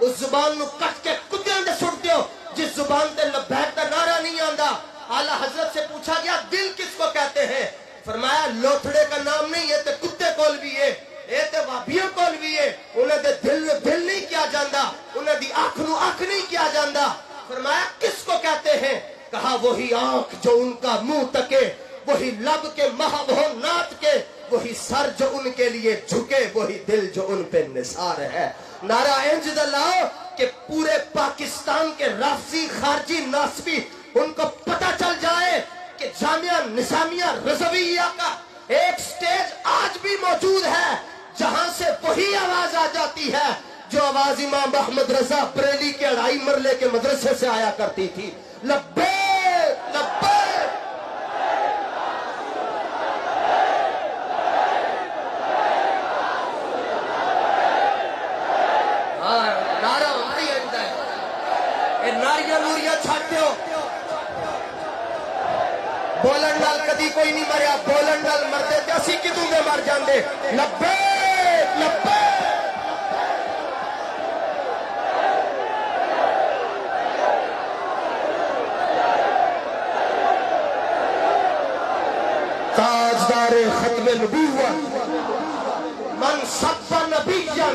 اس زبان نو کٹ کے کتیاں دے سٹ دیو جس زبان تے لبیک دا نعرہ نہیں آندا۔ اعلیٰ حضرت سے پوچھا گیا دل کس کو کہتے ہیں؟ فرمایا لوتھڑے کا نام نہیں، یہ تے کتے کول بھی ہے، یہ تے وابیوں کول بھی ہے، انہیں دے دل نہیں کیا جاندہ، انہیں دی آنکھ نو آنکھ نہیں کیا جاندہ۔ فرمایا کس کو کہتے ہیں؟ کہا وہی آنکھ جو ان کا منہ تکے، وہی لب کے محب ہو نات کے، وہی سر جو ان کے لیے جھکے، وہی دل جو ان پہ نثار ہے۔ نعرہ انجد اللہ کہ پورے پاکستان کے رافضی خارجی ناسبی ان کو پتہ چل جائے کہ جامعہ نظامیہ رضویہ کا ایک سٹیج آج بھی موجود ہے جہاں سے وہی آواز آ جاتی ہے جو آواز امام محمد رضا بریلی کے 2.5 مرلے کے مدرسے سے آیا کرتی تھی۔ لبیک لبیک۔ ہاں نعرہ ہوتی ہے اے ناریاں نوریاں چھاٹتے ہو، بولن نال کدی کوئی نہیں مریا، بولن نال مردے تے اسی کدوں دے مر جاندے۔ لبیک لبیک۔ تاجدار ختم نبوت من سب نبیًا